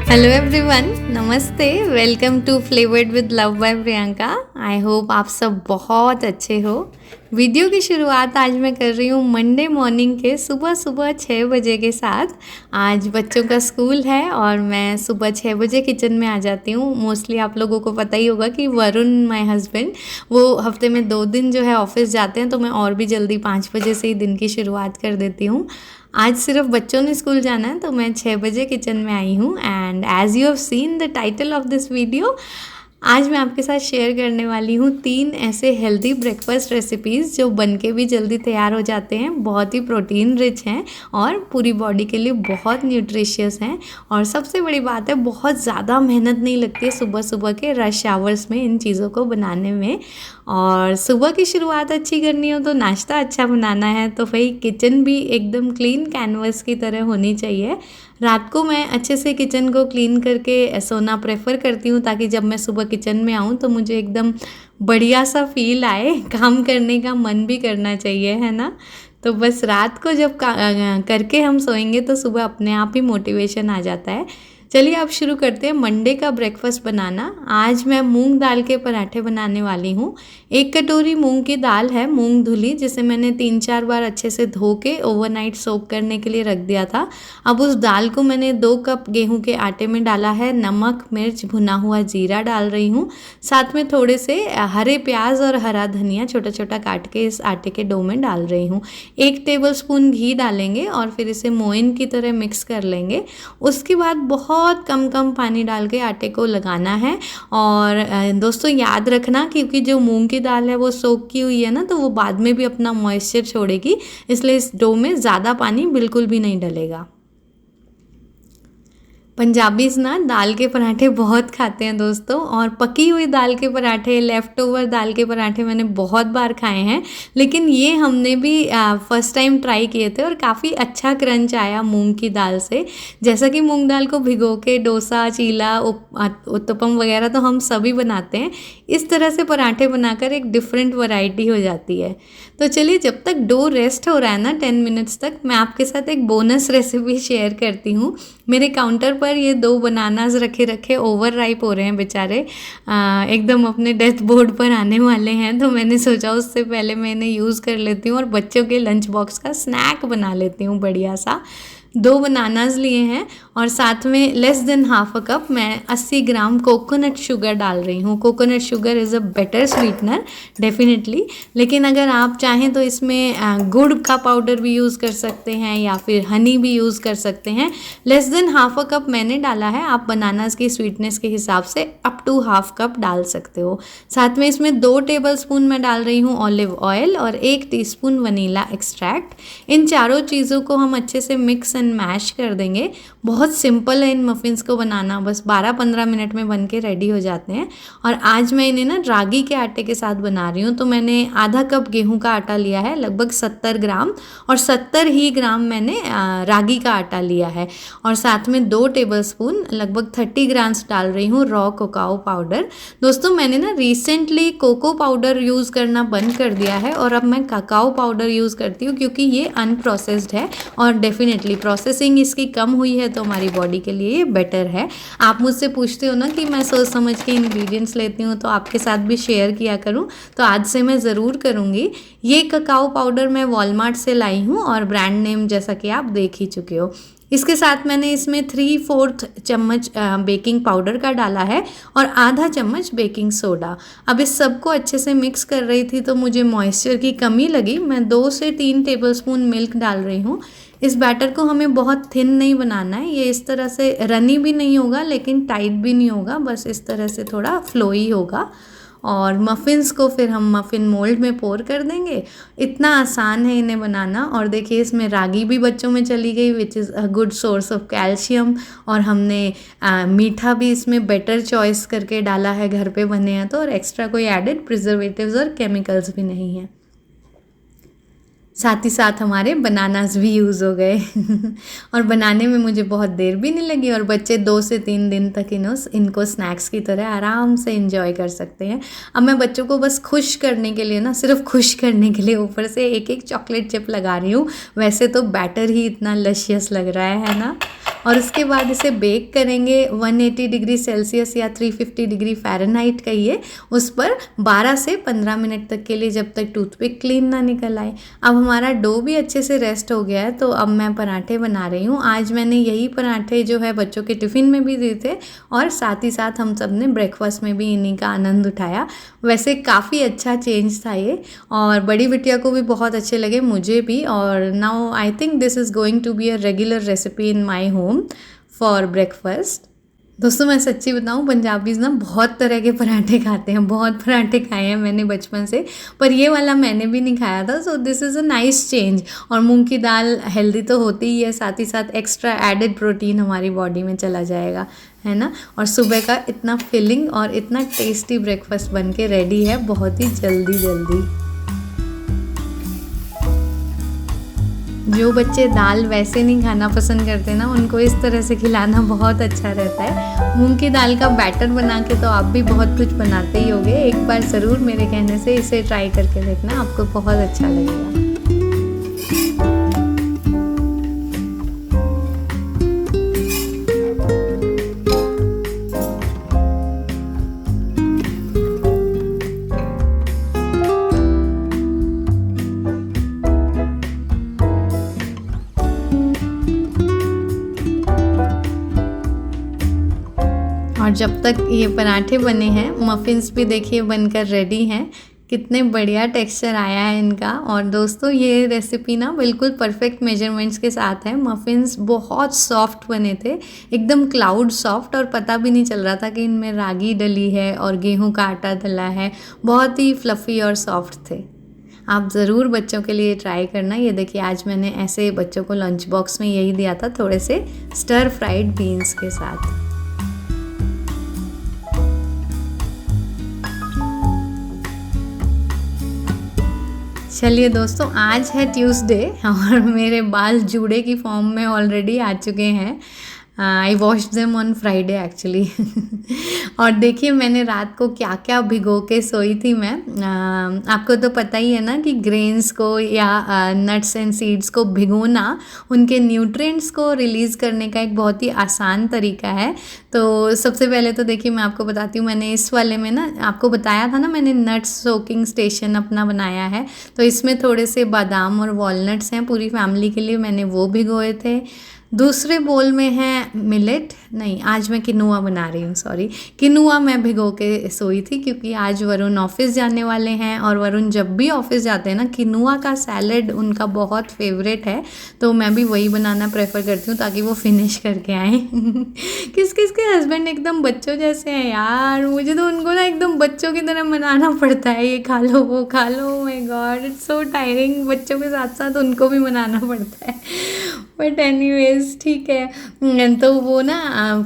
Hello everyone, नमस्ते। Welcome to flavoured with love by Priyanka. I hope आप सब बहुत अच्छे हो। वीडियो की शुरुआत आज मैं कर रही हूँ मंडे मॉर्निंग के सुबह 6 बजे के साथ। आज बच्चों का स्कूल है और मैं सुबह 6 बजे किचन में आ जाती हूँ। मोस्टली आप लोगों को पता ही होगा कि वरुण माय हस्बैंड वो हफ्ते में 2 दिन जो है ऑफिस जाते हैं, तो मैं और भी जल्दी 5 बजे से ही दिन की शुरुआत कर देती हूँ। आज सिर्फ बच्चों ने स्कूल जाना है तो मैं 6 बजे किचन में आई हूँ। And as you have seen the title of this video, आज मैं आपके साथ शेयर करने वाली हूँ 3 ऐसे हेल्दी ब्रेकफास्ट रेसिपीज़ जो बनके भी जल्दी तैयार हो जाते हैं, बहुत ही प्रोटीन रिच हैं और पूरी बॉडी के लिए बहुत न्यूट्रिशियस हैं। और सबसे बड़ी बात है, बहुत ज़्यादा मेहनत नहीं लगती है सुबह सुबह के रश आवर्स में इन चीज़ों को बनाने में। और सुबह की शुरुआत अच्छी करनी हो तो नाश्ता अच्छा बनाना है, तो भाई किचन भी एकदम क्लीन कैनवस की तरह होनी चाहिए। रात को मैं अच्छे से किचन को क्लीन करके सोना प्रेफर करती हूँ, ताकि जब मैं सुबह किचन में आऊँ तो मुझे एकदम बढ़िया सा फील आए, काम करने का मन भी करना चाहिए, है ना। तो बस रात को जब करके हम सोएंगे तो सुबह अपने आप ही मोटिवेशन आ जाता है। चलिए अब शुरू करते हैं मंडे का ब्रेकफास्ट बनाना। आज मैं मूंग दाल के पराठे बनाने वाली हूँ। 1 कटोरी मूंग की दाल है, मूंग धुली, जिसे मैंने 3-4 बार अच्छे से धो के ओवरनाइट सोक करने के लिए रख दिया था। अब उस दाल को मैंने 2 कप गेहूं के आटे में डाला है। नमक, मिर्च, भुना हुआ जीरा डाल रही हूँ। साथ में थोड़े से हरे प्याज और हरा धनिया छोटा छोटा काट के इस आटे के डो में डाल रही हूँ। 1 टेबलस्पून घी डालेंगे और फिर इसे मोइन की तरह मिक्स कर लेंगे। उसके बाद बहुत कम पानी डाल के आटे को लगाना है। और दोस्तों याद रखना, क्योंकि जो मूंग की दाल है वो सोक की हुई है ना, तो वो बाद में भी अपना मॉइस्चर छोड़ेगी, इसलिए इस डो में ज़्यादा पानी बिल्कुल भी नहीं डलेगा। पंजाबीज ना दाल के पराठे बहुत खाते हैं दोस्तों, और पकी हुई दाल के पराठे, लेफ़्ट ओवर दाल के पराठे मैंने बहुत बार खाए हैं, लेकिन ये हमने भी फर्स्ट टाइम ट्राई किए थे और काफ़ी अच्छा क्रंच आया मूंग की दाल से। जैसा कि मूंग दाल को भिगो के डोसा, चीला, उत्तपम वगैरह तो हम सभी बनाते हैं, इस तरह से पराठे बनाकर एक डिफरेंट वैरायटी हो जाती है। तो चलिए, जब तक डो रेस्ट हो रहा है ना 10 मिनट्स तक, मैं आपके साथ एक बोनस रेसिपी शेयर करती हूँ। मेरे काउंटर पर ये 2 बनानास रखे ओवर राइप हो रहे हैं बेचारे, एकदम अपने डेथ बोर्ड पर आने वाले हैं, तो मैंने सोचा उससे पहले मैं इन्हें यूज़ कर लेती हूँ और बच्चों के लंच बॉक्स का स्नैक बना लेती हूँ बढ़िया सा। 2 बनानास लिए हैं और साथ में less than half a cup मैं 80 ग्राम कोकोनट शुगर डाल रही हूँ। Coconut sugar is a better sweetener definitely, लेकिन अगर आप चाहें तो इसमें गुड़ का पाउडर भी यूज़ कर सकते हैं या फिर हनी भी यूज़ कर सकते हैं। Less than half a cup मैंने डाला है, आप बनानास की स्वीटनेस के हिसाब से अप टू हाफ कप डाल सकते हो। साथ में इसमें 2 टेबलस्पून मैं डाल रही हूँ ऑलिव ऑयल और 1 टीस्पून वनीला एक्सट्रैक्ट। इन चारों चीज़ों को हम अच्छे से मिक्स एंड मैश कर देंगे। बहुत सिंपल है इन मफ़िन्स को बनाना, बस 12-15 मिनट में बन के रेडी हो जाते हैं। और आज मैं इन्हें ना रागी के आटे के साथ बना रही हूँ, तो मैंने आधा कप गेहूं का आटा लिया है, लगभग 70 ग्राम, और 70 ही ग्राम मैंने रागी का आटा लिया है। और साथ में 2 टेबलस्पून लगभग 30 ग्राम्स डाल रही हूँ रॉ कोकाओ पाउडर। दोस्तों मैंने ना रिसेंटली कोको पाउडर यूज़ करना बंद कर दिया है और अब मैं काकाओ पाउडर यूज़ करती हूँ, क्योंकि ये अनप्रोसेस्ड है और डेफिनेटली प्रोसेसिंग इसकी कम हुई है, तो हमारी बॉडी के लिए ये बेटर है। आप मुझसे पूछते हो ना कि मैं सोच समझ के इंग्रेडिएंट्स लेती हूँ, तो आपके साथ भी शेयर किया करूँ, तो आज से मैं ज़रूर करूँगी। ये ककाओ पाउडर मैं वॉलमार्ट से लाई हूँ और ब्रांड नेम जैसा कि आप देख ही चुके हो। इसके साथ मैंने इसमें 3/4 चम्मच बेकिंग पाउडर का डाला है और आधा चम्मच बेकिंग सोडा। अब इस सबको अच्छे से मिक्स कर रही थी तो मुझे मॉइस्चर की कमी लगी, मैं 2 से 3 टेबलस्पून मिल्क डाल रही हूँ। इस बैटर को हमें बहुत थिन नहीं बनाना है, ये इस तरह से रनी भी नहीं होगा लेकिन टाइट भी नहीं होगा, बस इस तरह से थोड़ा फ्लोई होगा। और मफ़िन्स को फिर हम मफ़िन मोल्ड में पोर कर देंगे। इतना आसान है इन्हें बनाना। और देखिए इसमें रागी भी बच्चों में चली गई, which is a good source of calcium. और हमने मीठा भी इसमें बेटर चॉइस करके डाला है, घर पे बने हैं तो, और एक्स्ट्रा कोई एडेड प्रिजर्वेटिव्स और केमिकल्स भी नहीं है। साथ ही साथ हमारे बनानास भी यूज़ हो गए और बनाने में मुझे बहुत देर भी नहीं लगी, और बच्चे 2 से 3 दिन तक इनको स्नैक्स की तरह आराम से इंजॉय कर सकते हैं। अब मैं बच्चों को बस खुश करने के लिए ना, सिर्फ खुश करने के लिए ऊपर से एक चॉकलेट चिप लगा रही हूँ। वैसे तो बैटर ही इतना लशियस लग रहा है ना। और उसके बाद इसे बेक करेंगे 180 डिग्री सेल्सियस या 350 डिग्री फ़ारेनहाइट कहिए, उस पर 12 से 15 मिनट तक के लिए, जब तक टूथपिक क्लीन ना निकल आए। अब हमारा डो भी अच्छे से रेस्ट हो गया है, तो अब मैं पराठे बना रही हूँ। आज मैंने यही पराठे जो है बच्चों के टिफ़िन में भी दिए थे और साथ ही साथ हम सब ने ब्रेकफास्ट में भी इन्हीं का आनंद उठाया। वैसे काफ़ी अच्छा चेंज था ये, और बड़ी बिटिया को भी बहुत अच्छे लगे, मुझे भी। और now I think this is going to be a regular recipe in my home for breakfast. दोस्तों मैं सच्ची बताऊं, पंजाबीज़ ना बहुत तरह के पराठे खाते हैं, बहुत पराठे खाए हैं मैंने बचपन से, पर ये वाला मैंने भी नहीं खाया था। So this is a nice change. और मूंग की दाल हेल्दी तो होती ही है, साथ ही साथ एक्स्ट्रा एडेड प्रोटीन हमारी बॉडी में चला जाएगा, है ना। और सुबह का इतना फिलिंग और इतना टेस्टी ब्रेकफास्ट बन के रेडी है, बहुत ही जल्दी जल्दी। जो बच्चे दाल वैसे नहीं खाना पसंद करते ना, उनको इस तरह से खिलाना बहुत अच्छा रहता है। मूंग की दाल का बैटर बना के तो आप भी बहुत कुछ बनाते ही होगे, एक बार ज़रूर मेरे कहने से इसे ट्राई करके देखना, आपको बहुत अच्छा लगेगा। और जब तक ये पराठे बने हैं, मफ़िन्स भी देखिए बनकर रेडी हैं। कितने बढ़िया टेक्सचर आया है इनका। और दोस्तों ये रेसिपी ना बिल्कुल परफेक्ट मेजरमेंट्स के साथ है। मफ़िन्स बहुत सॉफ्ट बने थे, एकदम क्लाउड सॉफ्ट, और पता भी नहीं चल रहा था कि इनमें रागी डली है और गेहूं का आटा डला है। बहुत ही फ्लफ़ी और सॉफ्ट थे। आप ज़रूर बच्चों के लिए ट्राई करना। ये देखिए आज मैंने ऐसे बच्चों को लंच बॉक्स में यही दिया था, थोड़े से स्टर फ्राइड बीन्स के साथ। चलिए दोस्तों, आज है ट्यूसडे और मेरे बाल जूड़े की फॉर्म में ऑलरेडी आ चुके हैं। I wash them on Friday actually. और देखिए मैंने रात को क्या क्या भिगो के सोई थी मैं। आपको तो पता ही है ना कि ग्रेन्स को या नट्स एंड सीड्स को भिगोना उनके न्यूट्रिएंट्स को रिलीज़ करने का एक बहुत ही आसान तरीका है। तो सबसे पहले तो देखिए मैं आपको बताती हूँ, मैंने इस वाले में ना आपको बताया था ना, मैंने नट्स सोकिंग स्टेशन अपना बनाया है। तो इसमें थोड़े से बादाम और वॉलनट्स हैं, पूरी फैमिली के लिए मैंने वो भिगोए थे। दूसरे बोल में है मिलेट, नहीं आज मैं किनुआ बना रही हूँ, सॉरी, किनुआ मैं भिगो के सोई थी, क्योंकि आज वरुण ऑफिस जाने वाले हैं और वरुण जब भी ऑफिस जाते हैं ना, किनुआ का सैलड उनका बहुत फेवरेट है। तो मैं भी वही बनाना प्रेफर करती हूँ ताकि वो फिनिश करके आए। किस किस के हस्बैंड एकदम बच्चों जैसे हैं यार, मुझे तो उनको ना एकदम बच्चों की तरह मनाना पड़ता है, ये खा लो वो खा लो। My God, it's so tiring, बच्चों के साथ साथ उनको भी मनाना पड़ता है। बट एनीवेज ठीक है। तो वो ना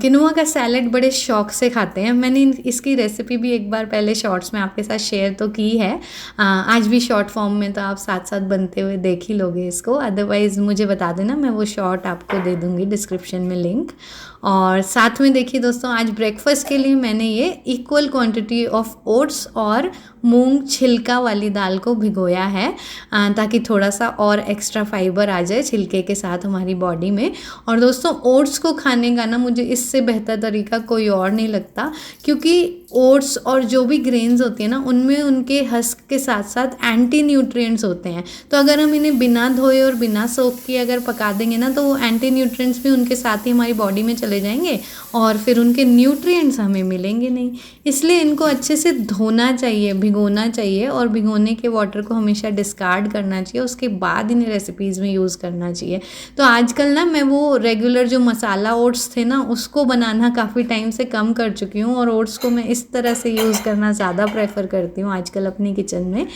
किनुआ का सैलड बड़े शौक से खाते हैं। मैंने इसकी रेसिपी भी एक बार पहले शॉर्ट्स में आपके साथ शेयर तो की है, आज भी शॉर्ट फॉर्म में, तो आप साथ साथ बनते हुए देख ही लोगे इसको। अदरवाइज़ मुझे बता देना, मैं वो शॉर्ट आपको दे दूँगी डिस्क्रिप्शन में लिंक। और साथ में देखिए दोस्तों, आज ब्रेकफास्ट के लिए मैंने ये इक्वल क्वांटिटी ऑफ ओट्स और मूंग छिलका वाली दाल को भिगोया है, ताकि थोड़ा सा और एक्स्ट्रा फाइबर आ जाए छिलके के साथ हमारी बॉडी में। और दोस्तों ओट्स को खाने का ना मुझे इससे बेहतर तरीका कोई और नहीं लगता, क्योंकि ओट्स और जो भी ग्रेन्स होती है ना, उनमें उनके हस्क के साथ साथ एंटी न्यूट्रिएंट्स होते हैं। तो अगर हम इन्हें बिना धोए और बिना सोख के अगर पका देंगे ना, तो वो एंटी न्यूट्रिएंट्स भी उनके साथ ही हमारी बॉडी में चले जाएंगे और फिर उनके न्यूट्रिएंट्स हमें मिलेंगे नहीं। इसलिए इनको अच्छे से धोना चाहिए, भिगोना चाहिए, और भिगोने के वाटर को हमेशा डिस्कार्ड करना चाहिए, उसके बाद इन्हें रेसिपीज़ में यूज़ करना चाहिए। तो आजकल ना मैं वो रेगुलर जो मसाला ओट्स थे ना, उसको बनाना काफ़ी टाइम से कम कर चुकी हूँ, और ओट्स को मैं इस तरह से यूज़ करना ज़्यादा प्रेफर करती हूँ आजकल अपनी किचन में।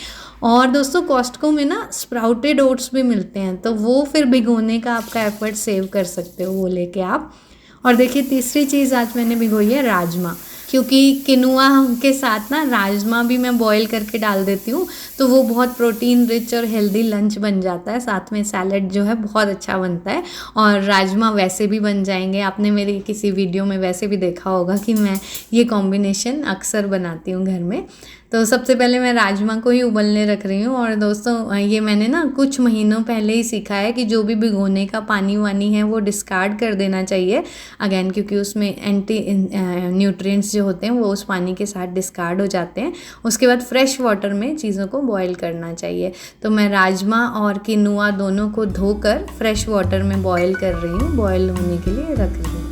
और दोस्तों कॉस्टको में ना स्प्राउटेड ओट्स भी मिलते हैं, तो वो फिर भिगोने का आपका एफर्ट सेव कर सकते हो, वो लेके आप। और देखिए तीसरी चीज़ आज मैंने भिगोई है राजमा, क्योंकि किनुआ के साथ ना राजमा भी मैं बॉईल करके डाल देती हूँ, तो वो बहुत प्रोटीन रिच और हेल्दी लंच बन जाता है। साथ में सैलड जो है बहुत अच्छा बनता है, और राजमा वैसे भी बन जाएंगे। आपने मेरी किसी वीडियो में वैसे भी देखा होगा कि मैं ये कॉम्बिनेशन अक्सर बनाती हूँ घर में। तो सबसे पहले मैं राजमा को ही उबलने रख रही हूँ। और दोस्तों ये मैंने ना कुछ महीनों पहले ही सीखा है कि जो भी भिगोने का पानी वानी है वो डिस्कार्ड कर देना चाहिए अगेन, क्योंकि उसमें एंटी न्यूट्रिएंट्स जो होते हैं वो उस पानी के साथ डिस्कार्ड हो जाते हैं। उसके बाद फ्रेश वाटर में चीज़ों को बॉईल करना चाहिए। तो मैं राजमा और किनुआ दोनों को धोकर फ्रेश वाटर में बॉईल कर रही हूँ, बॉईल होने के लिए रख रही हूँ।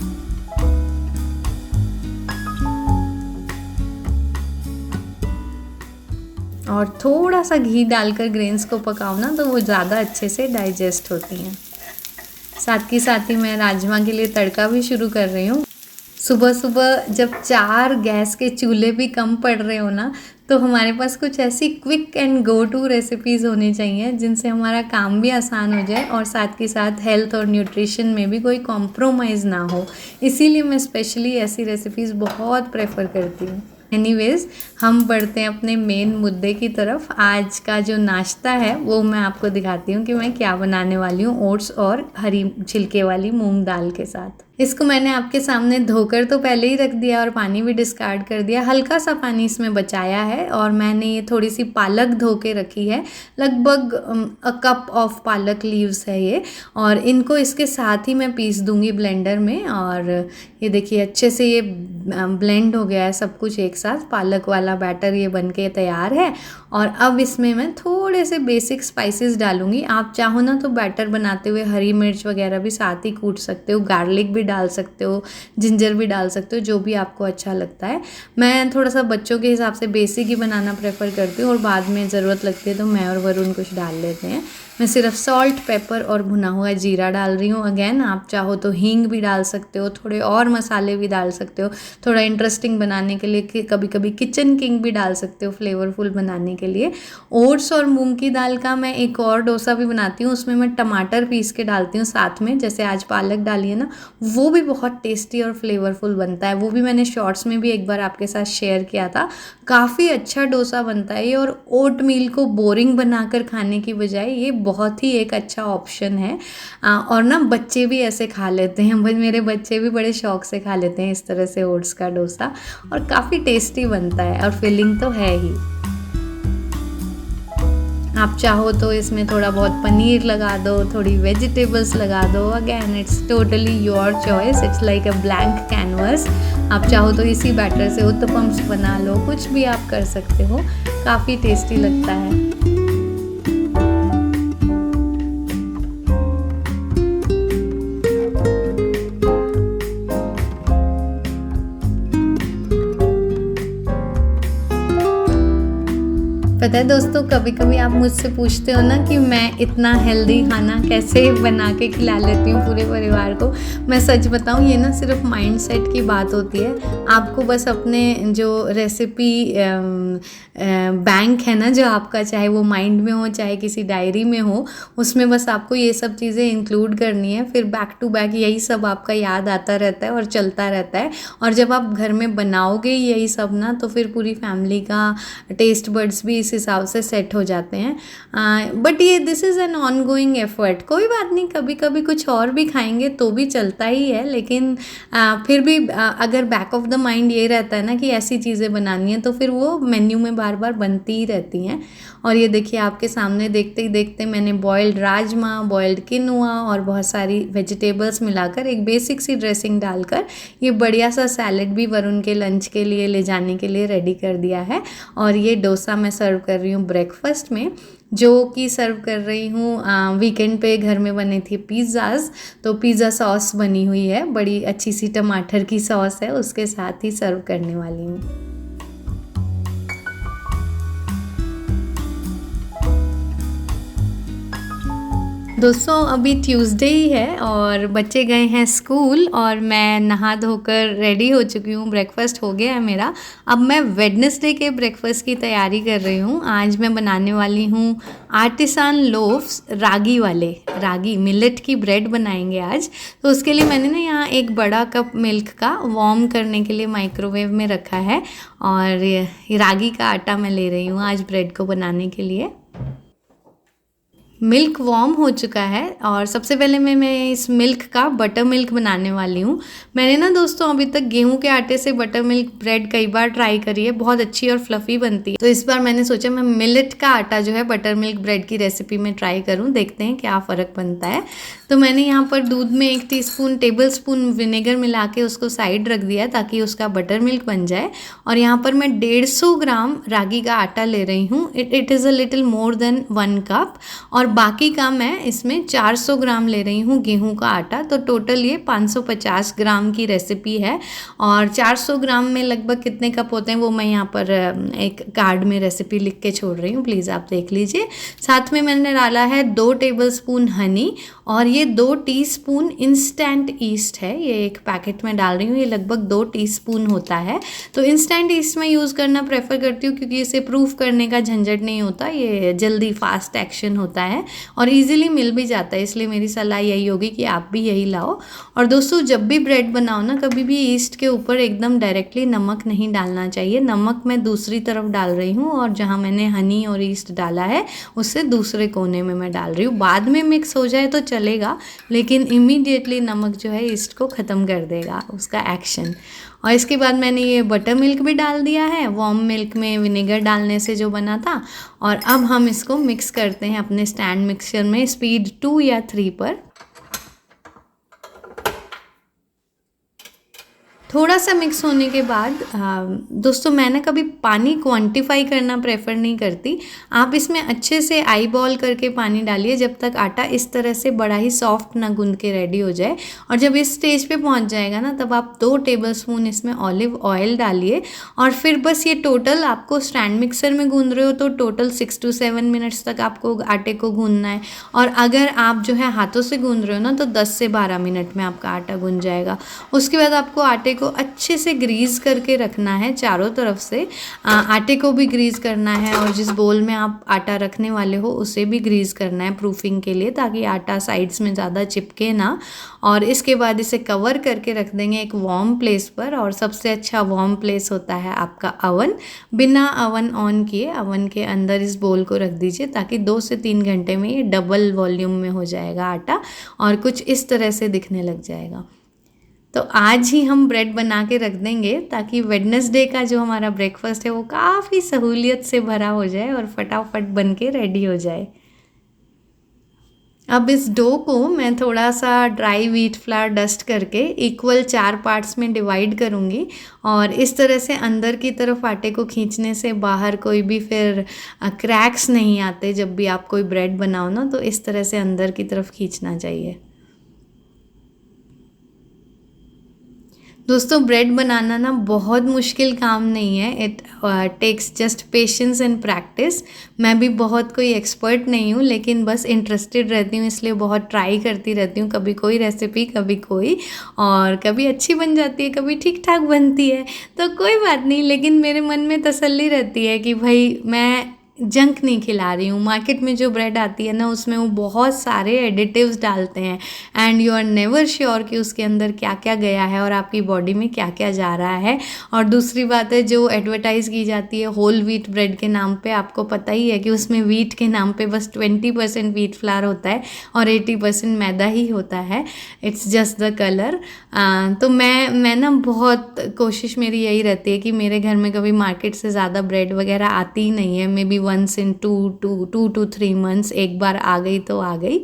और थोड़ा सा घी डालकर ग्रेन्स को पकाओ ना तो वो ज़्यादा अच्छे से डाइजेस्ट होती हैं। साथ ही मैं राजमा के लिए तड़का भी शुरू कर रही हूँ। सुबह सुबह जब 4 गैस के चूल्हे भी कम पड़ रहे हो ना, तो हमारे पास कुछ ऐसी quick and go to recipes होनी चाहिए जिनसे हमारा काम भी आसान हो जाए और साथ के साथ हेल्थ और न्यूट्रिशन में भी कोई कॉम्प्रोमाइज़ ना हो। इसीलिए मैं स्पेशली ऐसी रेसिपीज़ बहुत प्रेफर करती हूँ। एनीवेज़, हम बढ़ते हैं अपने मेन मुद्दे की तरफ। आज का जो नाश्ता है वो मैं आपको दिखाती हूँ कि मैं क्या बनाने वाली हूँ ओट्स और हरी छिलके वाली मूंग दाल के साथ। इसको मैंने आपके सामने धोकर तो पहले ही रख दिया और पानी भी डिस्कार्ड कर दिया। हल्का सा पानी इसमें बचाया है और मैंने ये थोड़ी सी पालक धो के रखी है, लगभग अ कप ऑफ पालक लीव्स है ये। और इनको इसके साथ ही मैं पीस दूंगी ब्लेंडर में। और ये देखिए अच्छे से ये ब्लेंड हो गया है सब कुछ एक साथ। पालक वाला बैटर ये बन के तैयार है। और अब इसमें मैं थोड़े से बेसिक स्पाइसेस डालूंगी। आप चाहो ना तो बैटर बनाते हुए हरी मिर्च वगैरह भी साथ ही कूट सकते हो, गार्लिक भी डाल सकते हो, जिंजर भी डाल सकते हो, जो भी आपको अच्छा लगता है। मैं थोड़ा सा बच्चों के हिसाब से बेसिक ही बनाना प्रेफर करती हूँ और बाद में ज़रूरत लगती है तो मैं और वरुण कुछ डाल लेते हैं। मैं सिर्फ सॉल्ट, पेपर और भुना हुआ जीरा डाल रही हूँ। अगेन आप चाहो तो हींग भी डाल सकते हो, थोड़े और मसाले भी डाल सकते हो थोड़ा इंटरेस्टिंग बनाने के लिए। कि कभी कभी किचन किंग भी डाल सकते हो फ्लेवरफुल बनाने के लिए। ओट्स और मूंग की दाल का मैं एक और डोसा भी बनाती हूँ, उसमें मैं टमाटर पीस के डालती हूँ साथ में, जैसे आज पालक डाली है ना, वो भी बहुत टेस्टी और फ्लेवरफुल बनता है। वो भी मैंने शॉर्ट्स में भी एक बार आपके साथ शेयर किया था। काफ़ी अच्छा डोसा बनता है ये। और ओट मील को बोरिंग बनाकर खाने की बजाय ये बहुत ही एक अच्छा ऑप्शन है। और ना बच्चे भी ऐसे खा लेते हैं, मेरे बच्चे भी बड़े शौक से खा लेते हैं इस तरह से ओट्स का डोसा। और काफ़ी टेस्टी बनता है और फिलिंग तो है ही। आप चाहो तो इसमें थोड़ा बहुत पनीर लगा दो, थोड़ी वेजिटेबल्स लगा दो। Again it's totally your choice, it's like a blank canvas. आप चाहो तो इसी बैटर से उत्तपम्स बना लो, कुछ भी आप कर सकते हो। काफ़ी टेस्टी लगता है। पता है दोस्तों, कभी कभी आप मुझसे पूछते हो ना कि मैं इतना हेल्दी खाना कैसे बना के खिला लेती हूँ पूरे परिवार को। मैं सच बताऊँ, ये ना सिर्फ माइंडसेट की बात होती है। आपको बस अपने जो रेसिपी बैंक है ना जो आपका, चाहे वो माइंड में हो चाहे किसी डायरी में हो, उसमें बस आपको ये सब चीज़ें इंक्लूड करनी है। फिर बैक टू बैक यही सब आपका याद आता रहता है और चलता रहता है। और जब आप घर में बनाओगे यही सब ना, तो फिर पूरी फैमिली का टेस्ट बड्स भी इस हिसाब से सेट हो जाते हैं। बट ये this is an on going effort. कोई बात नहीं, कभी कभी कुछ और भी खाएंगे तो भी चलता ही है। लेकिन फिर भी अगर बैक ऑफ द माइंड ये रहता है ना कि ऐसी चीज़ें बनानी है, तो फिर वो मेन्यू में बार बार बनती ही रहती हैं। और ये देखिए आपके सामने देखते ही देखते मैंने बॉइल्ड राजमा, बॉइल्ड किनुआ और बहुत सारी वेजिटेबल्स मिलाकर एक बेसिक सी ड्रेसिंग डालकर ये बढ़िया सा सैलेड भी वरुण के लंच के लिए ले जाने के लिए रेडी कर दिया है। और ये डोसा मैं सर्व कर रही हूँ ब्रेकफास्ट में, जो कि सर्व कर रही हूँ। वीकेंड पे घर में बने थे पिज़्ज़ाज़, तो पिज़्ज़ा सॉस बनी हुई है, बड़ी अच्छी सी टमाटर की सॉस है, उसके साथ ही सर्व करने वाली हूँ। दोस्तों अभी ट्यूसडे ही है और बच्चे गए हैं स्कूल और मैं नहा धोकर रेडी हो चुकी हूँ। ब्रेकफास्ट हो गया है मेरा। अब मैं वेडनेसडे के ब्रेकफास्ट की तैयारी कर रही हूँ। आज मैं बनाने वाली हूँ आर्टिसान लोफ्स, रागी वाले, रागी मिलेट की ब्रेड बनाएंगे आज। तो उसके लिए मैंने ना यहाँ एक बड़ा कप मिल्क का वार्म करने के लिए माइक्रोवेव में रखा है। और ये रागी का आटा मैं ले रही हूँ आज ब्रेड को बनाने के लिए। मिल्क वार्म हो चुका है और सबसे पहले मैं इस मिल्क का बटर मिल्क बनाने वाली हूँ। मैंने ना दोस्तों अभी तक गेहूं के आटे से बटर मिल्क ब्रेड कई बार ट्राई करी है, बहुत अच्छी और फ्लफ़ी बनती है। तो इस बार मैंने सोचा मैं मिलेट का आटा जो है बटर मिल्क ब्रेड की रेसिपी में ट्राई करूँ, देखते हैं क्या फ़र्क बनता है। तो मैंने यहाँ पर दूध में 1 टेबल स्पून विनेगर मिला के उसको साइड रख दिया ताकि उसका बटर मिल्क बन जाए। और यहाँ पर मैं 150 ग्राम रागी का आटा ले रही हूँ। It is a little more than 1 cup. और बाकी का मैं इसमें 400 ग्राम ले रही हूँ गेहूं का आटा। तो टोटल ये 550 ग्राम की रेसिपी है। और 400 ग्राम में लगभग कितने कप होते हैं वो मैं यहाँ पर एक कार्ड में रेसिपी लिख के छोड़ रही हूँ, प्लीज़ आप देख लीजिए। साथ में मैंने डाला है 2 टेबलस्पून हनी और ये 2 टीस्पून इंस्टेंट ईस्ट है। ये एक पैकेट में डाल रही हूँ, ये लगभग 2 टीस्पून होता है। तो इंस्टेंट ईस्ट में यूज़ करना प्रेफर करती हूँ क्योंकि इसे प्रूफ करने का झंझट नहीं होता, ये जल्दी फास्ट एक्शन होता है और इजीली मिल भी जाता है। इसलिए मेरी सलाह यही होगी कि आप भी यही लाओ। और दोस्तों जब भी ब्रेड बनाओ ना, कभी भी ईस्ट के ऊपर एकदम डायरेक्टली नमक नहीं डालना चाहिए। नमक मैं दूसरी तरफ डाल रही हूँ और जहाँ मैंने हनी और ईस्ट डाला है उससे दूसरे कोने में मैं डाल रही हूँ। बाद में मिक्स हो जाए तो चलेगा, लेकिन इमीडिएटली नमक जो है ईस्ट को ख़त्म कर देगा उसका एक्शन। और इसके बाद मैंने ये बटर मिल्क भी डाल दिया है, वार्म मिल्क में विनेगर डालने से जो बना था। और अब हम इसको मिक्स करते हैं अपने स्टैंड मिक्सर में स्पीड 2 या 3 पर। थोड़ा सा मिक्स होने के बाद दोस्तों मैं ना कभी पानी क्वांटिफाई करना प्रेफर नहीं करती। आप इसमें अच्छे से आई बॉल करके पानी डालिए जब तक आटा इस तरह से बड़ा ही सॉफ्ट ना गूंद के रेडी हो जाए। और जब इस स्टेज पे पहुंच जाएगा ना, तब आप 2 टेबलस्पून इसमें ऑलिव ऑयल डालिए। और फिर बस ये टोटल आपको स्टैंड मिक्सर में गूंद रहे हो तो टोटल 6 to 7 मिनट्स तक आपको आटे को गूंदना है। और अगर आप जो है हाथों से गूंद रहे हो ना तो 10 से 12 मिनट में आपका आटा गूंद जाएगा। उसके बाद आपको आटे को अच्छे से ग्रीस करके रखना है चारों तरफ से। आटे को भी ग्रीस करना है और जिस बोल में आप आटा रखने वाले हो उसे भी ग्रीस करना है प्रूफिंग के लिए, ताकि आटा साइड्स में ज़्यादा चिपके ना। और इसके बाद इसे कवर करके रख देंगे एक वार्म प्लेस पर। और सबसे अच्छा वार्म प्लेस होता है आपका अवन। बिना अवन ऑन किए अवन के अंदर इस बोल को रख दीजिए ताकि 2 से 3 घंटे में ये डबल वॉल्यूम में हो जाएगा आटा और कुछ इस तरह से दिखने लग जाएगा। तो आज ही हम ब्रेड बना के रख देंगे ताकि वेडनेसडे का जो हमारा ब्रेकफास्ट है वो काफ़ी सहूलियत से भरा हो जाए और फटाफट बन के रेडी हो जाए। अब इस डो को मैं थोड़ा सा ड्राई व्हीट फ्लावर डस्ट करके इक्वल 4 पार्ट्स में डिवाइड करूँगी। और इस तरह से अंदर की तरफ आटे को खींचने से बाहर कोई भी फिर क्रैक्स नहीं आते। जब भी आप कोई ब्रेड बनाओ ना तो इस तरह से अंदर की तरफ खींचना चाहिए। दोस्तों ब्रेड बनाना ना बहुत मुश्किल काम नहीं है। It takes just patience and practice. मैं भी बहुत कोई एक्सपर्ट नहीं हूँ, लेकिन बस इंटरेस्टेड रहती हूँ इसलिए बहुत ट्राई करती रहती हूँ। कभी कोई रेसिपी कभी कोई, और कभी अच्छी बन जाती है कभी ठीक ठाक बनती है तो कोई बात नहीं। लेकिन मेरे मन में तसल्ली रहती है कि भाई मैं जंक नहीं खिला रही हूँ। मार्केट में जो ब्रेड आती है ना उसमें वो बहुत सारे एडिटिव्स डालते हैं and you are never sure कि उसके अंदर क्या क्या गया है और आपकी बॉडी में क्या क्या जा रहा है। और दूसरी बात है, जो एडवर्टाइज़ की जाती है होल व्हीट ब्रेड के नाम पे, आपको पता ही है कि उसमें व्हीट के नाम पे बस 20% व्हीट फ्लावर होता है और 80% मैदा ही होता है। It's just the colour. तो मैं ना बहुत कोशिश मेरी यही रहती है कि मेरे घर में कभी मार्केट से ज़्यादा ब्रेड वगैरह आती ही नहीं है। Maybe once in 2 to 3 months एक बार आ गई तो आ गई,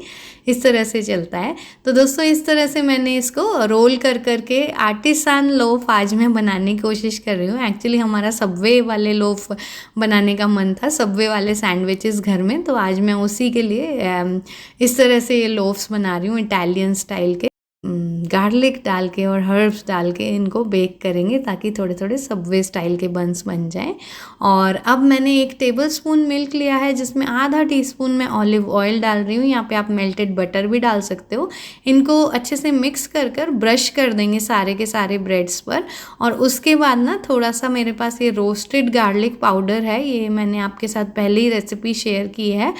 इस तरह से चलता है। तो दोस्तों इस तरह से मैंने इसको रोल कर करके आर्टिसान लोफ आज मैं बनाने की कोशिश कर रही हूँ। एक्चुअली हमारा सबवे वाले लोफ बनाने का मन था, सबवे वाले सैंडविचेस घर में, तो आज मैं उसी के लिए इस तरह से ये लोफ्स बना रही हूँ इटालियन स्टाइल के। गार्लिक डाल के और हर्ब्स डाल के इनको बेक करेंगे ताकि थोड़े थोड़े सबवे स्टाइल के बंस बन जाएं। और अब मैंने 1 टेबलस्पून मिल्क लिया है जिसमें आधा टीस्पून मैं ऑलिव ऑयल डाल रही हूँ। यहाँ पे आप मेल्टेड बटर भी डाल सकते हो। इनको अच्छे से मिक्स कर कर ब्रश कर देंगे सारे के सारे ब्रेड्स पर। और उसके बाद ना थोड़ा सा मेरे पास ये रोस्टेड गार्लिक पाउडर है, ये मैंने आपके साथ पहले ही रेसिपी शेयर की है।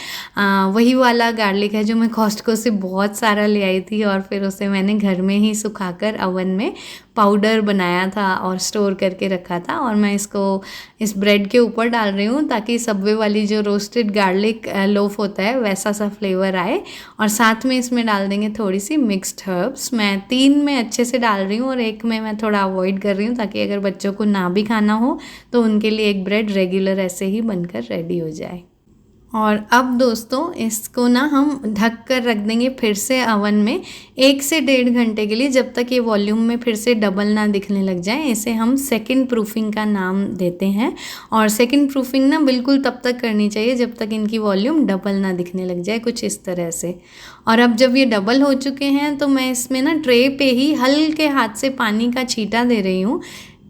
वही वाला गार्लिक है जो मैं कॉस्टको से बहुत सारा ले आई थी और फिर उसे मैंने घर में ही सुखाकर ओवन में पाउडर बनाया था और स्टोर करके रखा था, और मैं इसको इस ब्रेड के ऊपर डाल रही हूँ ताकि सबवे वाली जो रोस्टेड गार्लिक लोफ होता है वैसा सा फ्लेवर आए। और साथ में इसमें डाल देंगे थोड़ी सी मिक्स्ड हर्ब्स। मैं 3 में अच्छे से डाल रही हूँ और 1 में मैं थोड़ा अवॉइड कर रही हूँ ताकि अगर बच्चों को ना भी खाना हो तो उनके लिए एक ब्रेड रेगुलर ऐसे ही बनकर रेडी हो जाए। और अब दोस्तों इसको ना हम ढक कर रख देंगे फिर से ओवन में 1 से 1.5 घंटे के लिए, जब तक ये वॉल्यूम में फिर से डबल ना दिखने लग जाए। इसे हम सेकंड प्रूफिंग का नाम देते हैं। और सेकंड प्रूफिंग ना बिल्कुल तब तक करनी चाहिए जब तक इनकी वॉल्यूम डबल ना दिखने लग जाए, कुछ इस तरह से। और अब जब ये डबल हो चुके हैं तो मैं इसमें ना ट्रे पे ही हल्के हाथ से पानी का छींटा दे रही हूँ।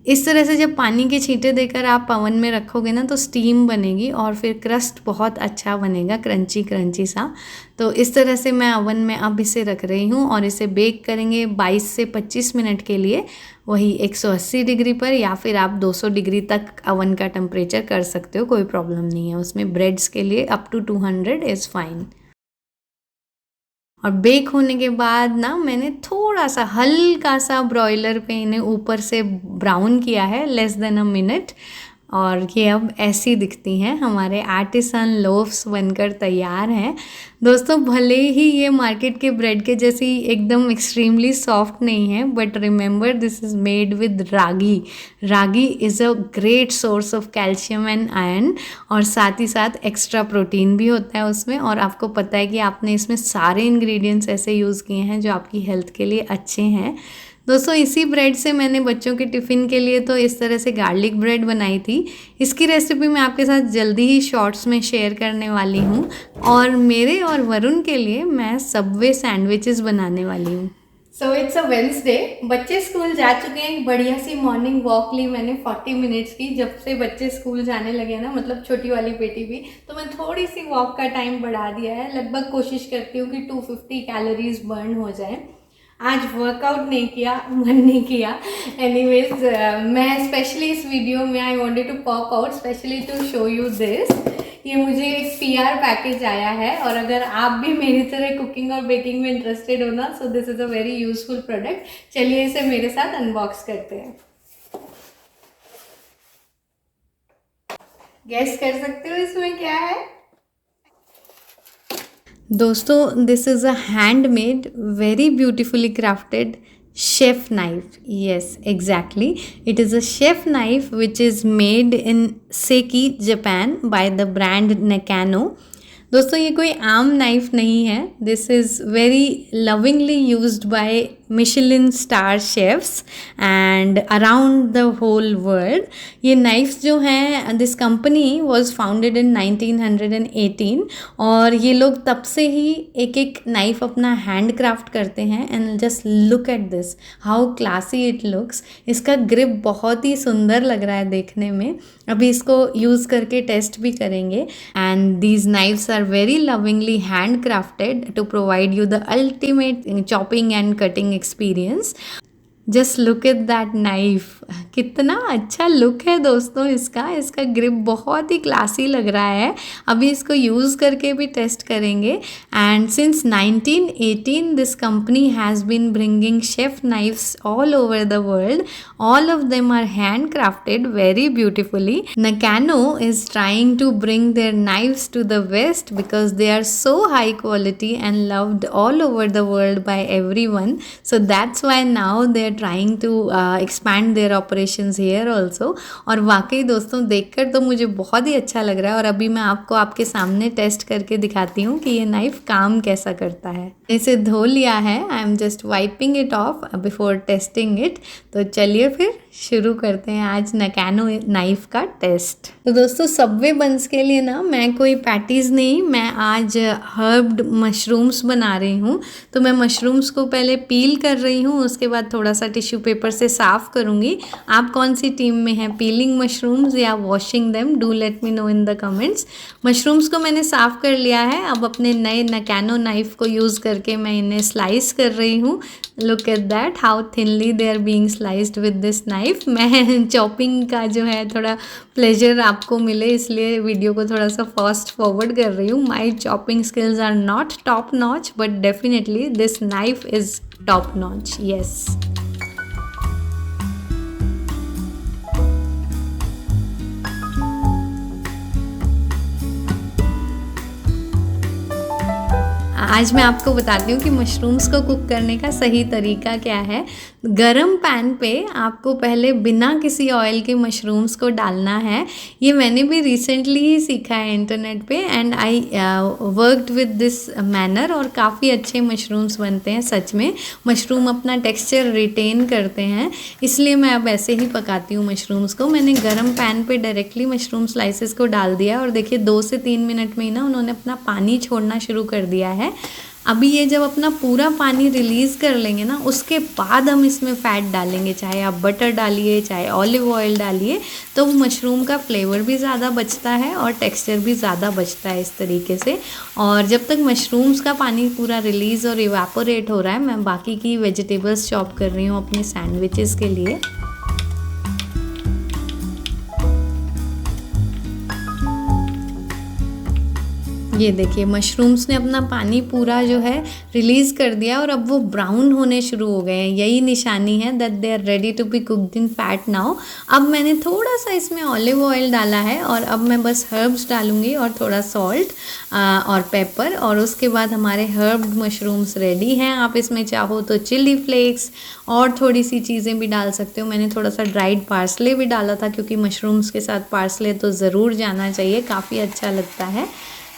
इस तरह से जब पानी के छींटे देकर आप ओवन में रखोगे ना तो स्टीम बनेगी और फिर क्रस्ट बहुत अच्छा बनेगा, क्रंची क्रंची सा। तो इस तरह से मैं ओवन में अब इसे रख रही हूँ और इसे बेक करेंगे 22 से 25 मिनट के लिए, वही 180 डिग्री पर, या फिर आप 200 डिग्री तक ओवन का टेम्परेचर कर सकते हो, कोई प्रॉब्लम नहीं है उसमें। ब्रेड्स के लिए अप टू 200 इज़ फाइन। और बेक होने के बाद ना मैंने थोड़ा सा हल्का सा ब्रॉयलर पे इन्हें ऊपर से ब्राउन किया है, लेस देन अ मिनट। और ये अब ऐसी दिखती हैं, हमारे आर्टिसन लोफ्स बनकर तैयार हैं। दोस्तों भले ही ये मार्केट के ब्रेड के जैसी एकदम एक्सट्रीमली सॉफ्ट नहीं है, but remember this is made with ragi. Ragi is a great source of calcium and iron, और साथ ही साथ एक्स्ट्रा प्रोटीन भी होता है उसमें। और आपको पता है कि आपने इसमें सारे इंग्रेडिएंट्स ऐसे यूज़ किए हैं जो आपकी हेल्थ के लिए अच्छे हैं। दोस्तों इसी ब्रेड से मैंने बच्चों के टिफ़िन के लिए तो इस तरह से गार्लिक ब्रेड बनाई थी। इसकी रेसिपी मैं आपके साथ जल्दी ही शॉर्ट्स में शेयर करने वाली हूँ। और मेरे और वरुण के लिए मैं सबवे सैंडविचेस बनाने वाली हूँ। सो इट्स अ वेंसडे, बच्चे स्कूल जा चुके हैं। एक बढ़िया सी मॉर्निंग वॉक ली मैंने 40 मिनट्स की। जब से बच्चे स्कूल जाने लगे ना, मतलब छोटी वाली बेटी भी, तो मैं थोड़ी सी वॉक का टाइम बढ़ा दिया है। लगभग कोशिश करती हूँ कि 250 कैलोरीज बर्न हो जाए। आज वर्कआउट नहीं किया, मन नहीं किया। एनीवेज मैं स्पेशली इस वीडियो में I wanted to pop out specially to show you this. ये मुझे एक PR पैकेज आया है, और अगर आप भी मेरी तरह कुकिंग और बेकिंग में इंटरेस्टेड हो ना, so this is a very useful product. चलिए इसे मेरे साथ अनबॉक्स करते हैं। गेस कर सकते हो इसमें क्या है? दोस्तों this is a handmade very beautifully crafted chef knife. Yes, exactly, it is a chef knife which is made in Seki, Japan by the brand Nakano. दोस्तों ये कोई आम नाइफ नहीं है। This is very lovingly used by Michelin star chefs and around the whole world. ये knives जो हैं, this company was founded in 1918, और ये लोग तब से ही एक एक नाइफ अपना हैंड क्राफ्ट करते हैं। And just look at this, how classy it looks. इसका ग्रिप बहुत ही सुंदर लग रहा है देखने में। अभी इसको यूज़ करके टेस्ट भी करेंगे। And these knives are very lovingly handcrafted to provide you the ultimate chopping and cutting experience. Just look at that knife, कितना अच्छा लुक है दोस्तों इसका ग्रिप बहुत ही क्लासी लग रहा है। अभी इसको यूज़ करके भी टेस्ट करेंगे। And since 1918 this company has been bringing chef knives all over the world. All of them are handcrafted very beautifully. Nakano is trying to bring their knives to the West because they are so high quality and loved all over the world by everyone. So that's why now they are trying to expand their operations here also. और वाकई दोस्तों देखकर तो मुझे बहुत ही अच्छा लग रहा है। और अभी मैं आपको आपके सामने टेस्ट करके दिखाती हूँ कि ये नाइफ काम कैसा करता है। इसे धो लिया है, I am just wiping it of before testing it. तो चलिए फिर शुरू करते हैं आज नकैनो नाइफ का टेस्ट। तो दोस्तों सबवे बंस के लिए ना मैं कोई पैटीज़ नहीं, मैं आज हर्ब्ड मशरूम्स बना रही हूँ। तो मैं मशरूम्स को पहले पील कर रही हूँ, उसके बाद थोड़ा सा टिश्यू पेपर से साफ़ करूँगी। आप कौन सी टीम में हैं, पीलिंग मशरूम्स या washing them? Do let me know in the comments. Mushrooms को मैंने साफ़ कर लिया है। अब अपने नए नकैनो नाइफ को यूज़ करके मैं इन्हें स्लाइस कर रही हूँ। Look at that how thinly they are being sliced with this knife. मैं चॉपिंग का जो है थोड़ा प्लेजर आपको मिले इसलिए वीडियो को थोड़ा सा फास्ट फॉरवर्ड कर रही हूँ। My chopping skills are not top notch, but definitely this knife is top notch. Yes. आज मैं आपको बताती हूँ कि मशरूम्स को कुक करने का सही तरीका क्या है। गरम पैन पे आपको पहले बिना किसी ऑयल के मशरूम्स को डालना है। ये मैंने भी रिसेंटली ही सीखा है इंटरनेट पे, and I worked with this manner, और काफ़ी अच्छे मशरूम्स बनते हैं। सच में मशरूम अपना टेक्सचर रिटेन करते हैं, इसलिए मैं अब ऐसे ही पकाती हूँ मशरूम्स को। मैंने गरम पैन पे डायरेक्टली मशरूम स्लाइसेस को डाल दिया और देखिए 2 से 3 मिनट में ही ना उन्होंने अपना पानी छोड़ना शुरू कर दिया है। अभी ये जब अपना पूरा पानी रिलीज़ कर लेंगे ना, उसके बाद हम इसमें फ़ैट डालेंगे। चाहे आप बटर डालिए, चाहे ऑलिव ऑयल डालिए, तो वो मशरूम का फ्लेवर भी ज़्यादा बचता है और टेक्सचर भी ज़्यादा बचता है इस तरीके से। और जब तक मशरूम्स का पानी पूरा रिलीज़ और इवेपोरेट हो रहा है, मैं बाकी की वेजिटेबल्स चॉप कर रही हूँ अपने सैंडविचेस के लिए। ये देखिए मशरूम्स ने अपना पानी पूरा जो है रिलीज़ कर दिया और अब वो ब्राउन होने शुरू हो गए हैं। यही निशानी है that they are ready to be cooked in fat now. अब मैंने थोड़ा सा इसमें ऑलिव ऑयल डाला है और अब मैं बस हर्ब्स डालूँगी और थोड़ा सॉल्ट और पेपर, और उसके बाद हमारे हर्ब्ड मशरूम्स रेडी हैं। आप इसमें चाहो तो चिली फ्लेक्स और थोड़ी सी चीज़ें भी डाल सकते हो। मैंने थोड़ा सा ड्राइड पार्सले भी डाला था क्योंकि मशरूम्स के साथ पार्सले तो ज़रूर जाना चाहिए, काफ़ी अच्छा लगता है।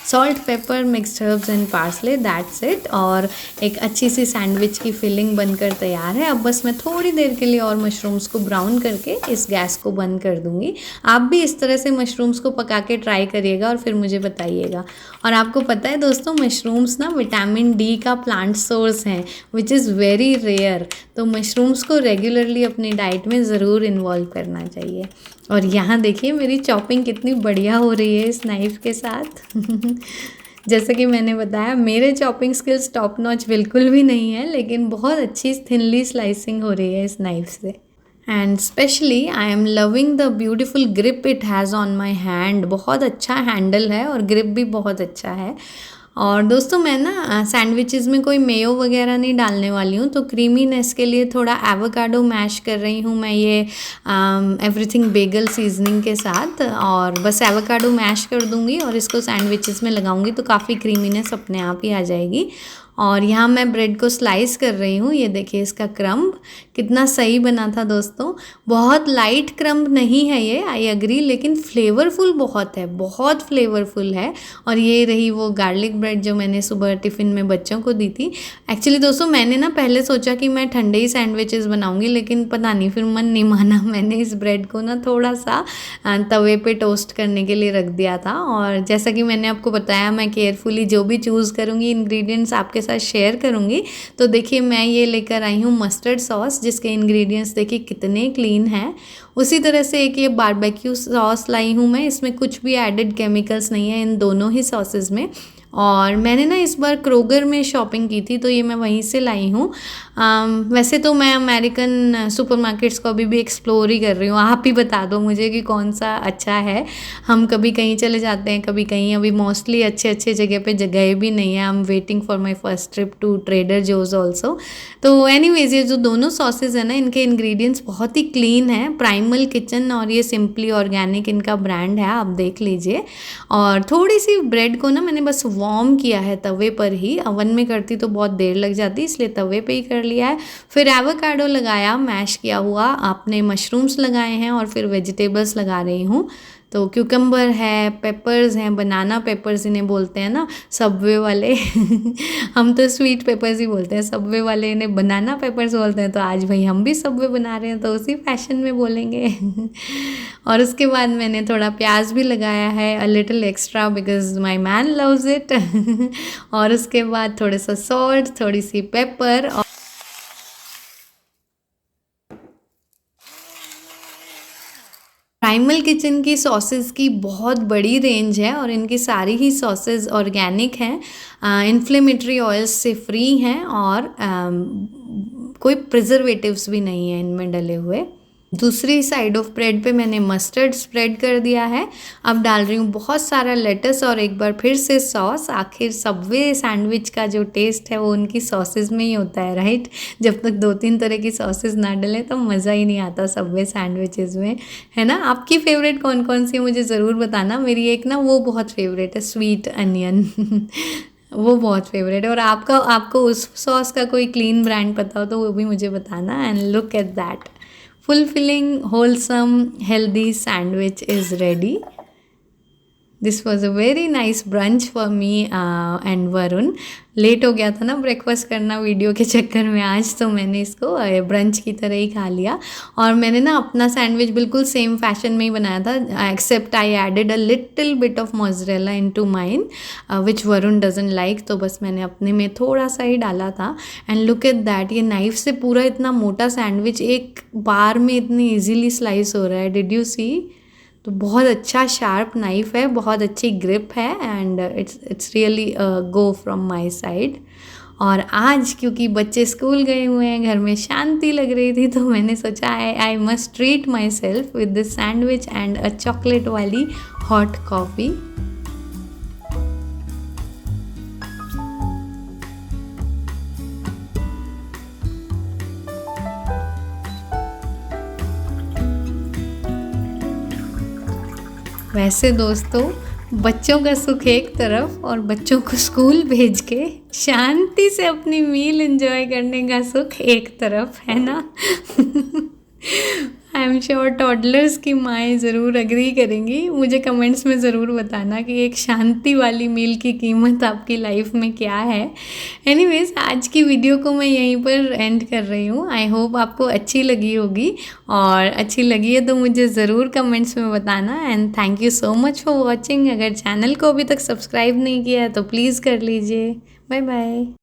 Salt, paper, mixed herbs and parsley, that's it. और एक अच्छी सी सैंडविच की फिलिंग बनकर तैयार है। अब बस मैं थोड़ी देर के लिए और मशरूम्स को ब्राउन करके इस गैस को बंद कर दूंगी। आप भी इस तरह से मशरूम्स को पका के ट्राई करिएगा और फिर मुझे बताइएगा। और आपको पता है दोस्तों, मशरूम्स ना विटामिन डी का प्लांट सोर्स हैं, विच इज़ वेरी रेयर। तो मशरूम्स को रेगुलरली अपनी डाइट में ज़रूर इन्वॉल्व करना चाहिए। और यहाँ देखिए मेरी चॉपिंग कितनी बढ़िया हो रही है इस नाइफ़ के साथ। जैसे कि मैंने बताया, मेरे चॉपिंग स्किल्स टॉप नॉच बिल्कुल भी नहीं है, लेकिन बहुत अच्छी थिनली स्लाइसिंग हो रही है इस नाइफ़ से। And specially I am loving the beautiful grip it has on my hand. बहुत अच्छा हैंडल है और ग्रिप भी बहुत अच्छा है। और दोस्तों मैं ना सैंडविचेस में कोई मेयो वगैरह नहीं डालने वाली हूँ, तो क्रीमीनेस के लिए थोड़ा एवोकाडो मैश कर रही हूँ मैं ये एवरीथिंग बेगल सीजनिंग के साथ। और बस एवोकाडो मैश कर दूँगी और इसको सैंडविचेस में लगाऊंगी तो काफ़ी क्रीमीनेस अपने आप ही आ जाएगी। और यहाँ मैं ब्रेड को स्लाइस कर रही हूँ। ये देखिए इसका क्रम्ब कितना सही बना था दोस्तों। बहुत लाइट क्रम्ब नहीं है ये, आई एग्री, लेकिन फ्लेवरफुल बहुत है, बहुत फ्लेवरफुल है। और ये रही वो गार्लिक ब्रेड जो मैंने सुबह टिफ़िन में बच्चों को दी थी। एक्चुअली दोस्तों मैंने ना पहले सोचा कि मैं ठंडे ही सैंडविचेस बनाऊँगी, लेकिन पता नहीं फिर मन नहीं माना। मैंने इस ब्रेड को ना थोड़ा सा तवे पे टोस्ट करने के लिए रख दिया था। और जैसा कि मैंने आपको बताया, मैं केयरफुली जो भी चूज़ करूँगी इंग्रेडिएंट्स आपके साथ शेयर करूँगी। तो देखिए मैं ये लेकर आई हूँ मस्टर्ड सॉस, जिसके इंग्रेडिएंट्स देखिए कितने क्लीन हैं। उसी तरह से एक ये बारबेक्यू सॉस लाई हूँ मैं, इसमें कुछ भी एडेड केमिकल्स नहीं है इन दोनों ही सॉसेज में। और मैंने ना इस बार क्रोगर में शॉपिंग की थी, तो ये मैं वहीं से लाई हूँ। वैसे तो मैं अमेरिकन सुपरमार्केट्स को अभी भी एक्सप्लोर ही कर रही हूँ। आप ही बता दो मुझे कि कौन सा अच्छा है। हम कभी कहीं चले जाते हैं, कभी कहीं। अभी मोस्टली अच्छे अच्छे जगह पे गए भी नहीं है। I am waiting for my first trip to Trader Joe's also. तो एनीवेज ये जो दोनों सॉसेज है ना, इनके इंग्रेडिएंट्स बहुत ही क्लीन है। प्राइमल किचन और ये सिंपली ऑर्गेनिक इनका ब्रांड है, आप देख लीजिए। और थोड़ी सी ब्रेड को ना मैंने बस वार्म किया है तवे पर ही। अवन में करती तो बहुत देर लग जाती, इसलिए तवे पे ही कर लिया है। फिर एवोकाडो लगाया, मैश किया हुआ, आपने मशरूम्स लगाए हैं और फिर वेजिटेबल्स लगा रही हूँ। तो क्यूकम्बर है, पेपर्स हैं, बनाना पेपर्स इन्हें बोलते हैं ना सबवे वाले। हम तो स्वीट पेपर्स ही बोलते हैं, सबवे वाले इन्हें बनाना पेपर्स बोलते हैं। तो आज भाई हम भी सबवे बना रहे हैं तो उसी फैशन में बोलेंगे। और उसके बाद मैंने थोड़ा प्याज भी लगाया है, a little extra because my man loves it. और उसके बाद थोड़ा सा सॉल्ट, थोड़ी सी पेपर। प्राइमल किचन की सॉसेस की बहुत बड़ी रेंज है और इनकी सारी ही सॉसेस ऑर्गेनिक हैं, इन्फ्लेमेटरी ऑयल्स से फ्री हैं और कोई प्रिजर्वेटिव्स भी नहीं है इनमें डले हुए। दूसरी साइड ऑफ ब्रेड पे मैंने मस्टर्ड स्प्रेड कर दिया है। अब डाल रही हूँ बहुत सारा लेटस और एक बार फिर से सॉस। आखिर सबवे सैंडविच का जो टेस्ट है वो उनकी सॉसेस में ही होता है, राइट। जब तक 2-3 तरह की सॉसेस ना डलें तो मज़ा ही नहीं आता सबवे सैंडविचेस में, है ना। आपकी फेवरेट कौन कौन सी है मुझे ज़रूर बताना। मेरी एक ना वो बहुत फेवरेट है, स्वीट अनियन वो बहुत फेवरेट है। और आपका, आपको उस सॉस का कोई क्लीन ब्रांड पता हो तो वो भी मुझे बताना। And look at that, fulfilling, wholesome, healthy sandwich is ready. This was a very nice brunch for me and Varun. Late हो गया था ना ब्रेकफास्ट करना वीडियो के चक्कर में आज, तो मैंने इसको ब्रंच की तरह ही खा लिया। और मैंने ना अपना सैंडविच बिल्कुल सेम फैशन में ही बनाया था, except I added a little bit of mozzarella into mine which Varun doesn't like. तो बस मैंने अपने में थोड़ा सा ही डाला था। एंड लुक एट दैट, ये नाइफ से पूरा इतना मोटा सैंडविच एक बार में इतनी ईजीली स्लाइस हो रहा है। Did you see? तो बहुत अच्छा शार्प नाइफ है, बहुत अच्छी ग्रिप है and it's really go from my side. और आज क्योंकि बच्चे स्कूल गए हुए हैं, घर में शांति लग रही थी, तो मैंने सोचा I must treat my self with this sandwich and a chocolate वाली हॉट कॉफ़ी। वैसे दोस्तों, बच्चों का सुख एक तरफ और बच्चों को स्कूल भेज के शांति से अपनी मील एंजॉय करने का सुख एक तरफ, है ना। आई एम श्योर टॉडलर्स की माएँ ज़रूर एग्री करेंगी। मुझे कमेंट्स में ज़रूर बताना कि एक शांति वाली मील की कीमत आपकी लाइफ में क्या है। एनीवेज, आज की वीडियो को मैं यहीं पर एंड कर रही हूँ। आई होप आपको अच्छी लगी होगी, और अच्छी लगी है तो मुझे ज़रूर कमेंट्स में बताना। And thank you so much for watching. अगर चैनल को अभी तक सब्सक्राइब नहीं किया है तो प्लीज़ कर लीजिए। Bye bye.